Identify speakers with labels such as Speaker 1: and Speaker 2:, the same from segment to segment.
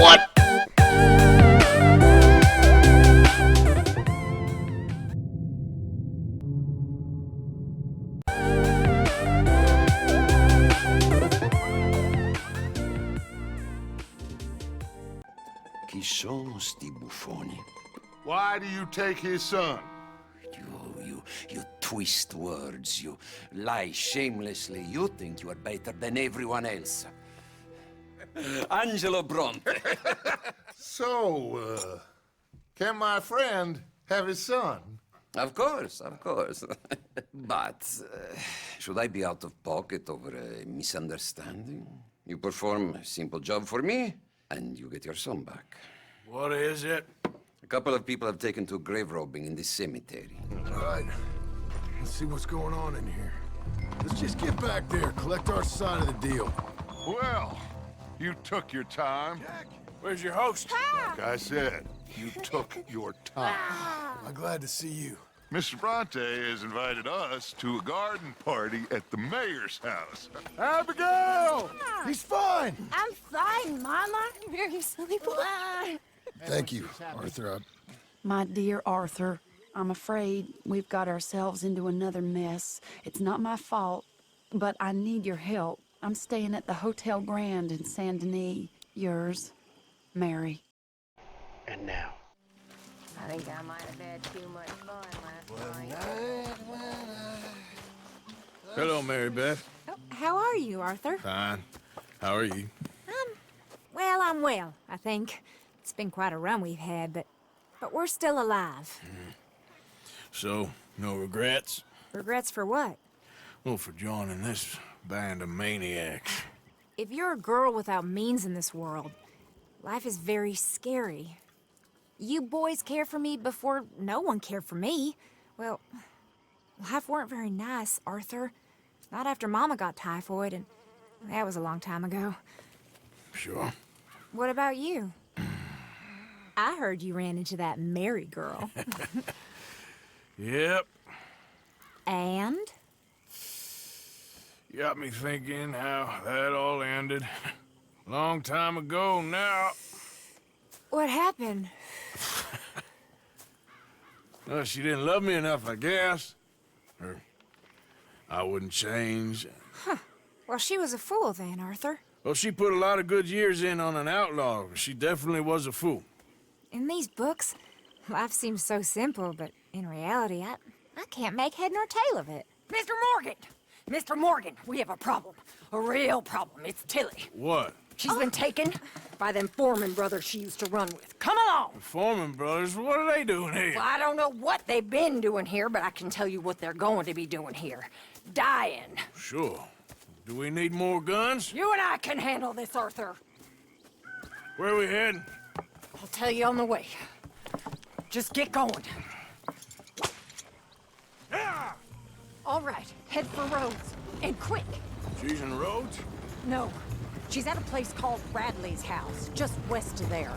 Speaker 1: what?
Speaker 2: Chi sono sti buffoni?
Speaker 3: Why do you take his son?
Speaker 2: You twist words, you lie shamelessly. You think you are better than everyone else. Angelo Bronte.
Speaker 3: So, can my friend have his son?
Speaker 2: Of course. But, should I be out of pocket over a misunderstanding? You perform a simple job for me, and you get your son back.
Speaker 4: What is it?
Speaker 2: A couple of people have taken to grave robbing in this cemetery.
Speaker 4: All right. Let's see what's going on in here. Let's just get back there, collect our side of the deal.
Speaker 3: Well, you took your time.
Speaker 4: Jack, where's your host?
Speaker 3: Like I said, you took your time.
Speaker 4: I'm glad to see you.
Speaker 3: Mr. Bronte has invited us to a garden party at the mayor's house.
Speaker 4: Abigail! He's fine!
Speaker 5: I'm fine, Mama.
Speaker 6: Very silly boy.
Speaker 4: Thank you, Arthur.
Speaker 7: My dear Arthur, I'm afraid we've got ourselves into another mess. It's not my fault, but I need your help. I'm staying at the Hotel Grand in Saint Denis. Yours, Mary.
Speaker 1: And now.
Speaker 5: I think I might have had too much fun last night.
Speaker 4: Hello, Mary Beth.
Speaker 6: Oh, how are you, Arthur?
Speaker 4: Fine. How are you?
Speaker 6: Well, I'm well, I think. It's been quite a run we've had, but we're still alive.
Speaker 4: So, no regrets?
Speaker 6: Regrets for what?
Speaker 4: Well, for joining this band of maniacs.
Speaker 6: If you're a girl without means in this world, life is very scary. You boys cared for me before no one cared for me. Well, life weren't very nice, Arthur. Not after Mama got typhoid, and that was a long time ago.
Speaker 4: Sure.
Speaker 6: What about you? I heard you ran into that Mary girl.
Speaker 4: Yep.
Speaker 6: And?
Speaker 4: Got me thinking how that all ended. Long time ago now.
Speaker 6: What happened?
Speaker 4: Well, she didn't love me enough, I guess. Or I wouldn't change.
Speaker 6: Well, she was a fool then, Arthur.
Speaker 4: Well, she put a lot of good years in on an outlaw. She definitely was a fool.
Speaker 6: In these books, life seems so simple, but in reality, I can't make head nor tail of it.
Speaker 8: Mr. Morgan! Mr. Morgan, we have a problem. A real problem. It's Tilly.
Speaker 4: What?
Speaker 8: She's been taken by them Foreman brothers she used to run with. Come along!
Speaker 4: The Foreman brothers, what are they doing here?
Speaker 8: Well, I don't know what they've been doing here, but I can tell you what they're going to be doing here. Dying.
Speaker 4: Sure. Do we need more guns?
Speaker 8: You and I can handle this, Arthur.
Speaker 4: Where are we heading?
Speaker 8: I'll tell you on the way. Just get going.
Speaker 4: Ah!
Speaker 8: All right, head for Rhodes. And quick.
Speaker 4: She's in Rhodes?
Speaker 8: No, she's at a place called Radley's house, just west of there.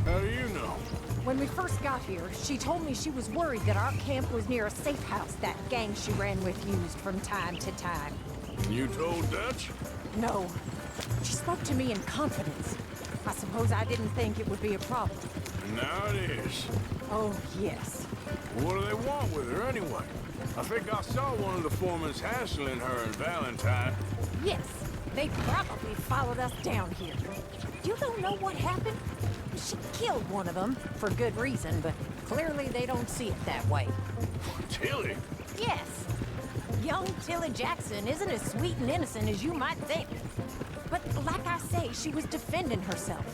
Speaker 4: How do you know?
Speaker 8: When we first got here, she told me she was worried that our camp was near a safe house that gang she ran with used from time to time.
Speaker 4: You told Dutch?
Speaker 8: No. She spoke to me in confidence. I suppose I didn't think it would be a problem.
Speaker 4: Now it is.
Speaker 8: Oh, yes.
Speaker 4: What do they want with her anyway? I think I saw one of the Foremans hassling her and Valentine.
Speaker 8: Yes, they probably followed us down here. You don't know what happened? She killed one of them, for good reason, but clearly they don't see it that way.
Speaker 4: Tilly?
Speaker 8: Yes. Young Tilly Jackson isn't as sweet and innocent as you might think. But like I say, she was defending herself.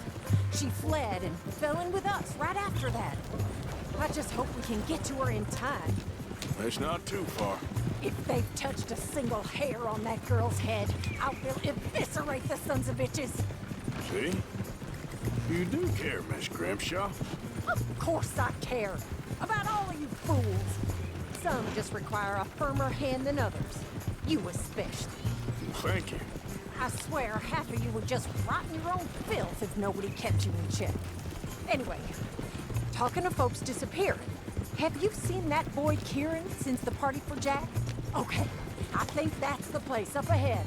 Speaker 8: She fled and fell in with us right after that. I just hope we can get to her in time.
Speaker 4: It's not too far.
Speaker 8: If they've touched a single hair on that girl's head, I will eviscerate the sons of bitches.
Speaker 4: See? You do care, Miss Grimshaw.
Speaker 8: Of course I care. About all of you fools. Some just require a firmer hand than others. You especially.
Speaker 4: Thank you.
Speaker 8: I swear half of you would just rot in your own filth if nobody kept you in check. Anyway, talking of folks disappearing, have you seen that boy Kieran since the party for Jack? Okay, I think that's the place up ahead.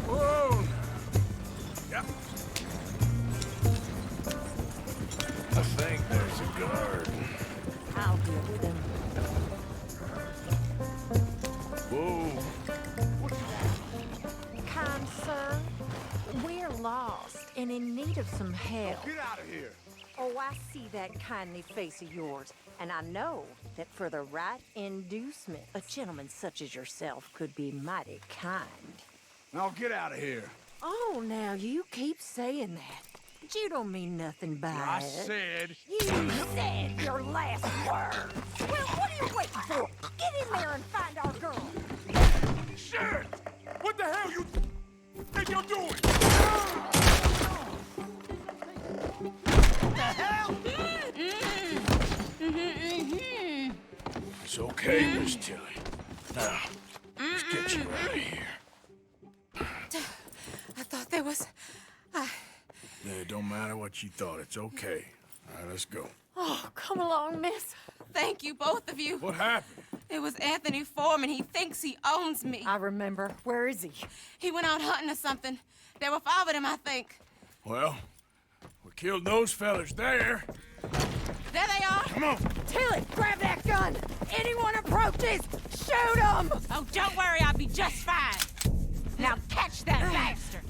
Speaker 4: Whoa! Yep. I think there's a guard.
Speaker 8: I'll deal with him.
Speaker 4: Whoa.
Speaker 8: Kind sir, we're lost and in need of some help.
Speaker 4: Get out of here.
Speaker 8: Oh, I see that kindly face of yours, and I know that for the right inducement, a gentleman such as yourself could be mighty kind.
Speaker 4: Now get out of here.
Speaker 8: Oh, now you keep saying that. But you don't mean nothing by
Speaker 4: I
Speaker 8: it.
Speaker 4: said...
Speaker 8: You said your last word. Well, what are you waiting for? Get in there and find our girl.
Speaker 4: Shit! What the hell you think you're doing? It's okay, Miss Tilly. Now, let's get you out of here.
Speaker 9: I thought there was...
Speaker 4: Yeah, it don't matter what you thought. It's okay. All right, let's go.
Speaker 9: Oh, come along, miss. Thank you, both of you.
Speaker 4: What happened?
Speaker 9: It was Anthony Foreman. He thinks he owns me.
Speaker 8: I remember. Where is he?
Speaker 9: He went out hunting or something. There were 5 of them, I think.
Speaker 4: Well, we killed those fellas there.
Speaker 9: There they are.
Speaker 4: Come on.
Speaker 8: Tilly, grab that gun! Anyone approaches, shoot them!
Speaker 9: Oh, don't worry. I'll be just fine.
Speaker 8: Now catch that bastard!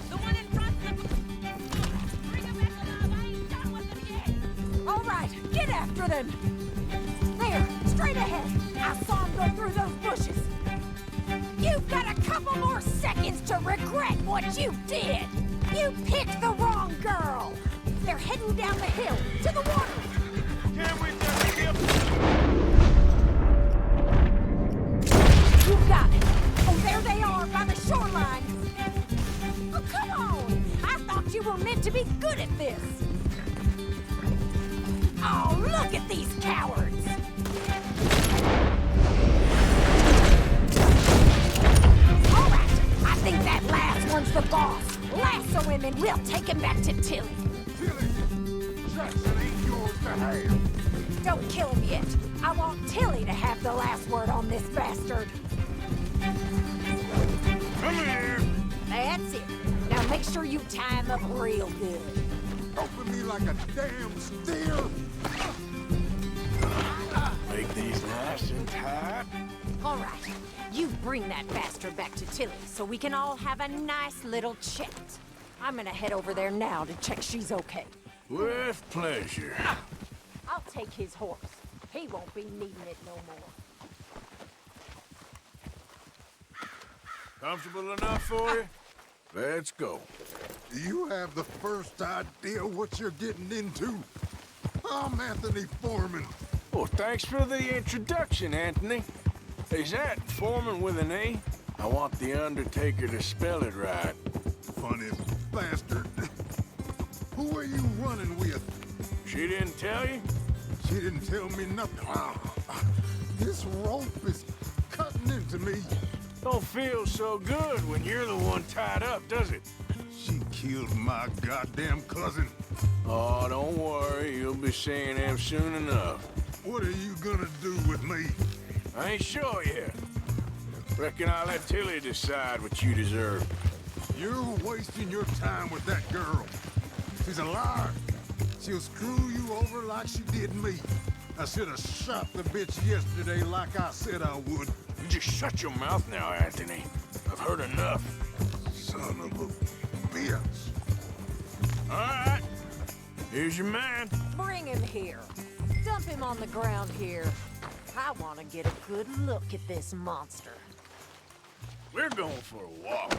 Speaker 9: The one in front of them. Bring him back alive. I ain't done with them yet.
Speaker 8: All right, get after them! There, straight ahead. I saw him go through those bushes. You've got a couple more seconds to regret what you did! You picked the wrong girl! They're heading down the hill, to the water!
Speaker 4: Can we just skip?
Speaker 8: You got it! Oh, there they are, by the shoreline! Oh, come on! I thought you were meant to be good at this! Oh, look at these cowards! All right, I think that last one's the boss. Lasso him and we'll take him back to Tilly.
Speaker 3: Tilly, Jackson ain't yours to have.
Speaker 8: Don't kill him yet. I want Tilly to have the last word on this bastard.
Speaker 4: Come here.
Speaker 8: That's it. Now make sure you tie him up real good.
Speaker 3: Open me like a damn steer.
Speaker 4: Make these nice and tight.
Speaker 8: All right, you bring that bastard back to Tilly so we can all have a nice little chat. I'm gonna head over there now to check she's okay.
Speaker 4: With pleasure.
Speaker 8: I'll take his horse. He won't be needing it no more.
Speaker 4: Comfortable enough for you? Let's go.
Speaker 3: Do you have the first idea what you're getting into? I'm Anthony Foreman.
Speaker 10: Well, thanks for the introduction, Anthony. Is that Foreman with an A? I want the Undertaker to spell it right.
Speaker 3: Funny bastard. Who are you running with?
Speaker 10: She didn't tell you?
Speaker 3: She didn't tell me nothing. This rope is cutting into me.
Speaker 10: Don't feel so good when you're the one tied up, does it?
Speaker 3: She killed my goddamn cousin.
Speaker 10: Oh, don't worry. You'll be seeing him soon enough.
Speaker 3: What are you gonna do with me?
Speaker 10: I ain't sure yet. Reckon I'll let Tilly decide what you deserve.
Speaker 3: You're wasting your time with that girl. She's a liar. She'll screw you over like she did me. I should have shot the bitch yesterday like I said I would.
Speaker 10: You just shut your mouth now, Anthony. I've heard enough.
Speaker 3: Son of a bitch.
Speaker 10: All right. Here's your man.
Speaker 8: Bring him here. Dump him on the ground here. I want to get a good look at this monster.
Speaker 10: We're going for a walk.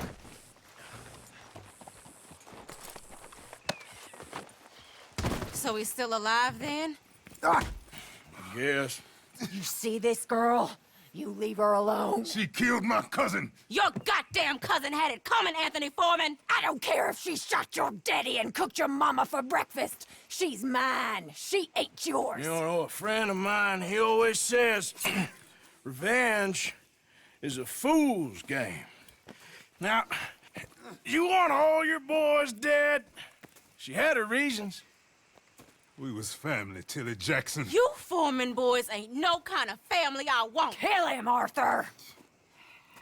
Speaker 9: So he's still alive then?
Speaker 4: I guess.
Speaker 8: You see this girl? You leave her alone.
Speaker 3: She killed my cousin.
Speaker 9: Your goddamn cousin had it coming, Anthony Foreman!
Speaker 8: I don't care if she shot your daddy and cooked your mama for breakfast. She's mine. She ate yours.
Speaker 10: You know, a friend of mine, he always says, revenge is a fool's game. Now, you want all your boys dead? She had her reasons.
Speaker 3: We was family, Tilly Jackson.
Speaker 9: You Foreman boys ain't no kind of family I want.
Speaker 8: Kill him, Arthur.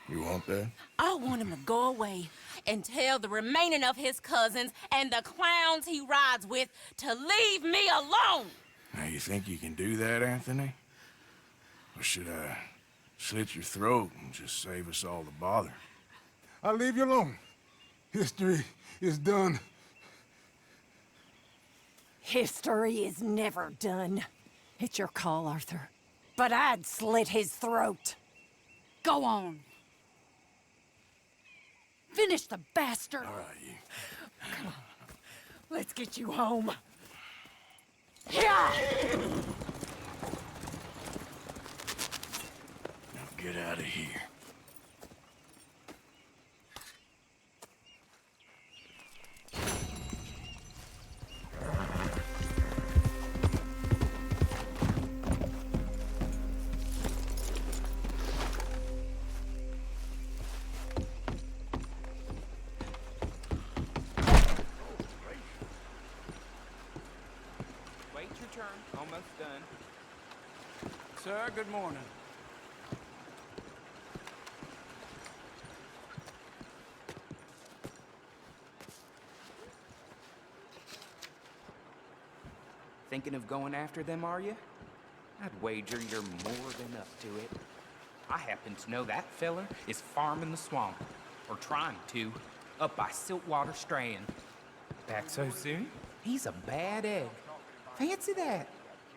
Speaker 10: You want that?
Speaker 9: I want him to go away and tell the remaining of his cousins and the clowns he rides with to leave me alone.
Speaker 10: Now, you think you can do that, Anthony? Or should I slit your throat and just save us all the bother?
Speaker 3: I'll leave you alone. History is done.
Speaker 8: History is never done. It's your call, Arthur. But I'd slit his throat. Go on. Finish the bastard.
Speaker 10: All right, you.
Speaker 8: Come on. Let's get you home. Yeah!
Speaker 10: Now get out of here.
Speaker 11: Wait your turn. Almost done. Sir, good morning. Thinking of going after them, are you? I'd wager you're more than up to it. I happen to know that feller is farming the swamp, or trying to, up by Siltwater Strand. Back so soon? He's a bad egg. Fancy that.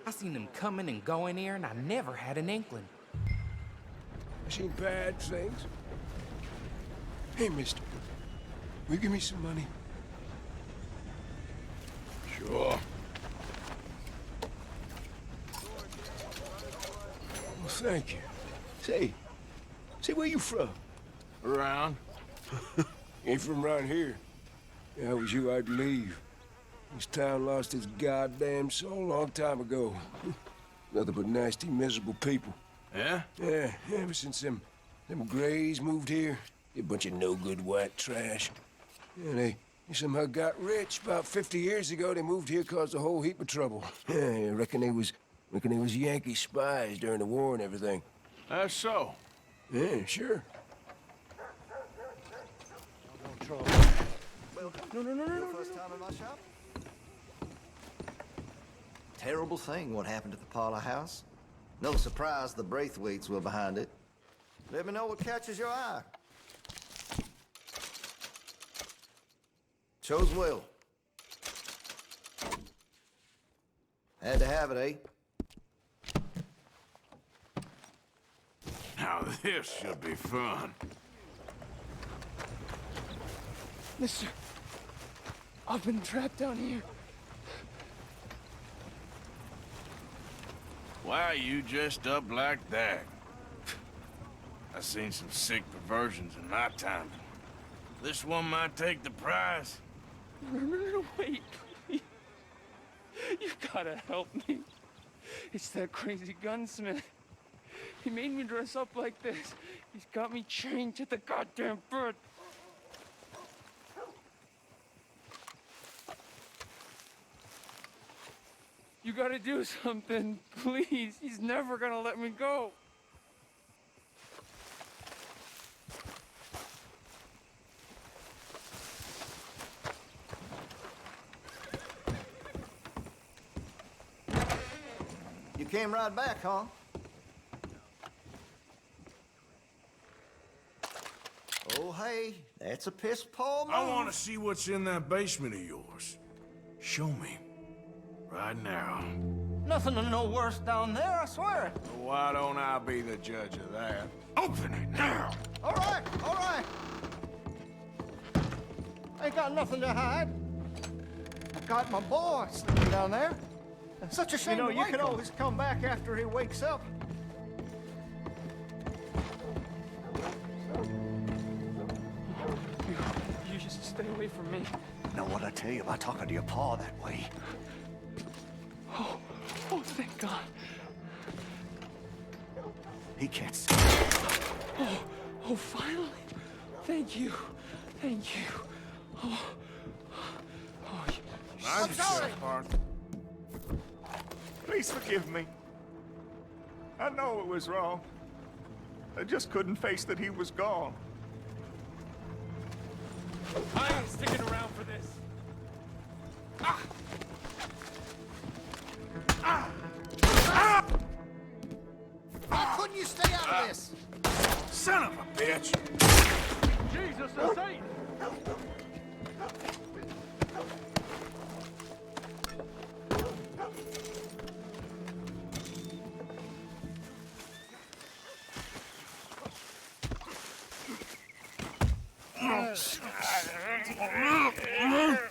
Speaker 11: I seen him coming and going here, and I never had an inkling.
Speaker 12: I seen bad things. Hey, mister, will you give me some money?
Speaker 10: Sure.
Speaker 12: Well, thank you. Say, where you from?
Speaker 10: Around.
Speaker 12: Ain't from around here. If I was you, I'd leave. This town lost its goddamn soul a long time ago. Nothing but nasty, miserable people.
Speaker 10: Yeah?
Speaker 12: Yeah, ever since them Grays moved here, a bunch of no-good white trash. Yeah, they somehow got rich. About 50 years ago, they moved here, caused a whole heap of trouble. Yeah, I reckon they was Yankee spies during the war and everything.
Speaker 10: That's so.
Speaker 12: Yeah, sure.
Speaker 13: No. First time in my shop? Terrible thing what happened at the Parlor House. No surprise the Braithwaites were behind it. Let me know what catches your eye. Chose well. Had to have it, eh?
Speaker 10: Now this should be fun.
Speaker 11: Mister, I've been trapped down here.
Speaker 10: Why are you dressed up like that? I've seen some sick perversions in my time. This one might take the prize.
Speaker 11: No, wait, please. You gotta help me. It's that crazy gunsmith. He made me dress up like this. He's got me chained to the goddamn bed. You gotta do something, please. He's never gonna let me go.
Speaker 13: You came right back, huh? Oh, hey, that's a piss-poor move.
Speaker 10: I want to see what's in that basement of yours. Show me. Right now.
Speaker 13: Nothing no worse down there, I swear.
Speaker 10: Well, why don't I be the judge of that? Open it now!
Speaker 13: All right. Ain't got nothing to hide. I got my boy sleeping down there. Such a shame. You know, you can always come back after he wakes up.
Speaker 11: You just stay away from me.
Speaker 13: Know what I tell you about talking to your pa that way?
Speaker 11: Oh, thank God.
Speaker 13: He can't see.
Speaker 11: Oh, finally. Thank you. Oh,
Speaker 10: I'm sorry.
Speaker 14: Please forgive me. I know it was wrong. I just couldn't face that he was gone.
Speaker 10: I ain't sticking around for this.
Speaker 13: Why couldn't you stay out of this?
Speaker 10: Son of a bitch! Jesus and Satan!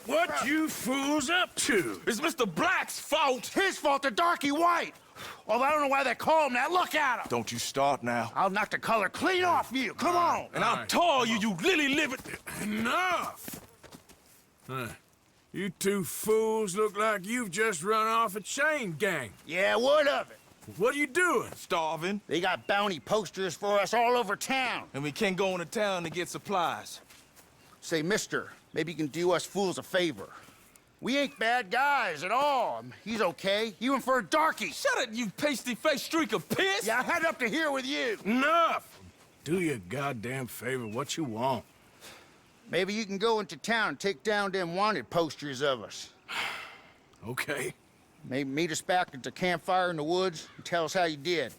Speaker 10: What you fools up to? It's Mr. Black's fault.
Speaker 1: His fault, the darky white. Although I don't know why they call him that. Look at him.
Speaker 10: Don't you start now.
Speaker 1: I'll knock the color clean off you. Come on.
Speaker 10: And I'll tar you, you lily-livered... Enough! You two fools look like you've just run off a chain gang.
Speaker 1: Yeah, what of it?
Speaker 10: What are you doing? Starving.
Speaker 1: They got bounty posters for us all over town.
Speaker 10: And we can't go into town to get supplies.
Speaker 1: Say, mister, maybe you can do us fools a favor. We ain't bad guys at all. He's okay, even for a darky.
Speaker 10: Shut it, you pasty-faced streak of piss!
Speaker 1: Yeah, I had up to here with you.
Speaker 10: Enough! Do your goddamn favor what you want.
Speaker 1: Maybe you can go into town and take down them wanted posters of us.
Speaker 10: Okay.
Speaker 1: Maybe meet us back at the campfire in the woods and tell us how you did.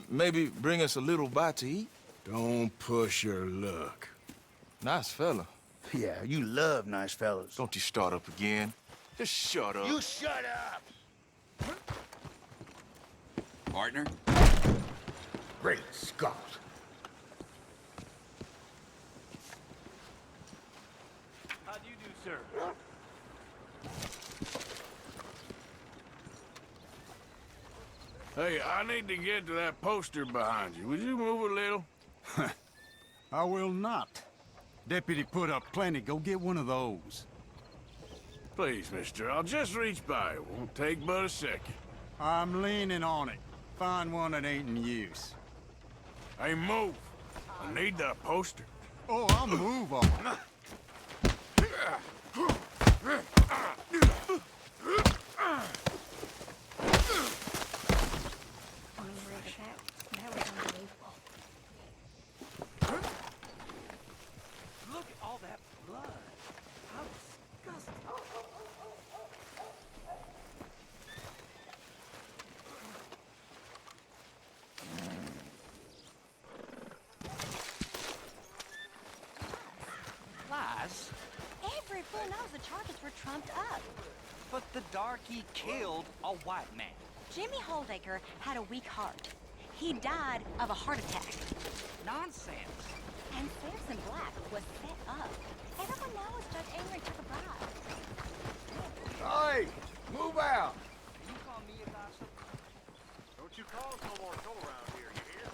Speaker 10: Maybe bring us a little bite to eat? Don't push your luck. Nice fella.
Speaker 1: Yeah, you love nice fellas.
Speaker 10: Don't you start up again. Just shut up.
Speaker 1: You shut up!
Speaker 2: Partner?
Speaker 1: Great Scott.
Speaker 14: How do you do, sir?
Speaker 10: Hey, I need to get to that poster behind you. Would you move a little?
Speaker 3: I will not. Deputy put up plenty. Go get one of those.
Speaker 10: Please, mister, I'll just reach by. It won't take but a second.
Speaker 3: I'm leaning on it. Find one that ain't in use.
Speaker 10: Hey, move. I need that poster.
Speaker 3: Oh, I'll move on.
Speaker 14: Look at all that blood. How disgusting.
Speaker 15: Lies?
Speaker 16: Every fool knows the charges were trumped up.
Speaker 15: But the darky killed a white man.
Speaker 16: Jimmy Holdaker had a weak heart. He died of a heart attack.
Speaker 15: Nonsense.
Speaker 16: And Samson Black was set up. Everyone knows Judge Avery took a bribe.
Speaker 12: Hey, move out.
Speaker 15: You call me a gossip?
Speaker 14: Don't you cause no more trouble around here, you hear?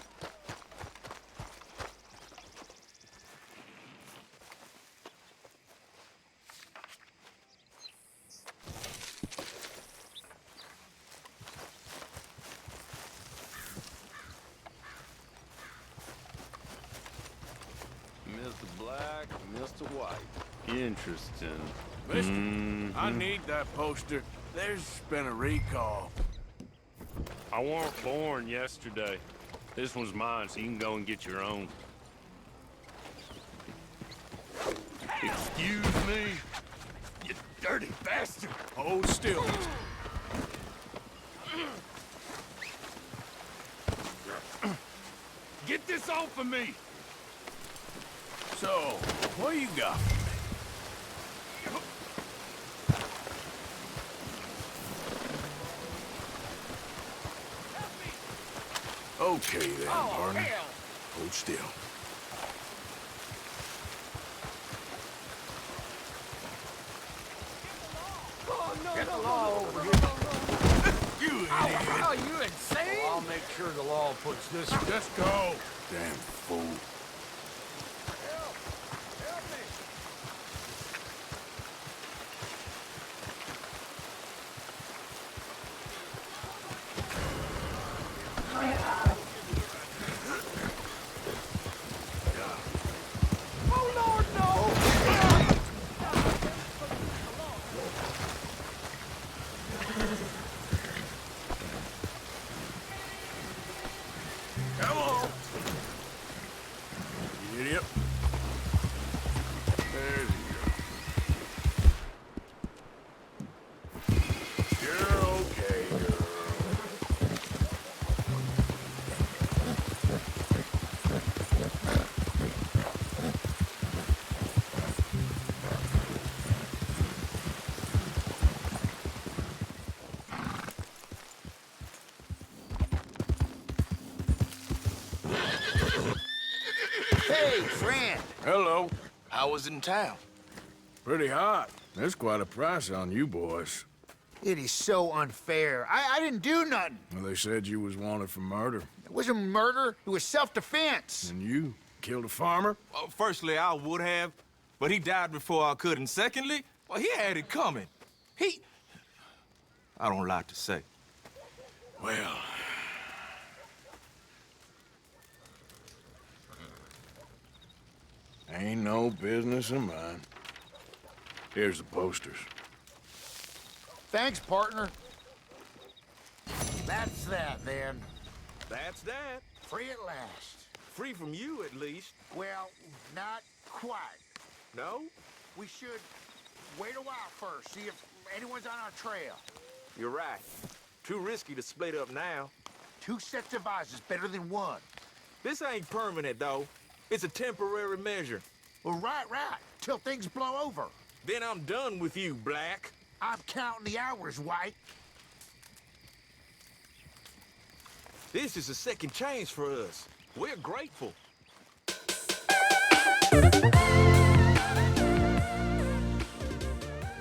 Speaker 17: Mr. Black, Mr. White. Interesting.
Speaker 10: Mister, I need that poster. There's been a recall.
Speaker 17: I weren't born yesterday. This one's mine, so you can go and get your own. Excuse me, you dirty bastard.
Speaker 10: Hold still.
Speaker 17: Get this off of me.
Speaker 10: So, what you got for me? Okay then, partner. Hold still.
Speaker 12: Get the law over here.
Speaker 10: You idiot!
Speaker 12: Are you insane? Oh, I'll make sure the law puts this.
Speaker 10: Let's go. Damn fool.
Speaker 1: friend.
Speaker 10: Hello.
Speaker 18: How was it in town?
Speaker 10: Pretty hot. That's quite a price on you boys.
Speaker 1: It is so unfair. I didn't do nothing.
Speaker 10: Well, they said you was wanted for murder.
Speaker 1: It wasn't murder. It was self-defense.
Speaker 10: And you killed a farmer?
Speaker 18: Well, firstly, I would have, but he died before I could. And secondly, well, he had it coming. I don't like to say.
Speaker 10: Well... ain't no business of mine. Here's the posters.
Speaker 1: Thanks, partner. That's that, then.
Speaker 18: That's that.
Speaker 1: Free at last.
Speaker 18: Free from you, at least.
Speaker 1: Well, not quite.
Speaker 18: No?
Speaker 1: We should wait a while first, see if anyone's on our trail.
Speaker 18: You're right. Too risky to split up now.
Speaker 1: 2 sets of eyes is better than 1.
Speaker 18: This ain't permanent, though. It's a temporary measure.
Speaker 1: Well, right. Till things blow over.
Speaker 18: Then I'm done with you, Black.
Speaker 1: I'm counting the hours, White.
Speaker 18: This is a second chance for us. We're grateful.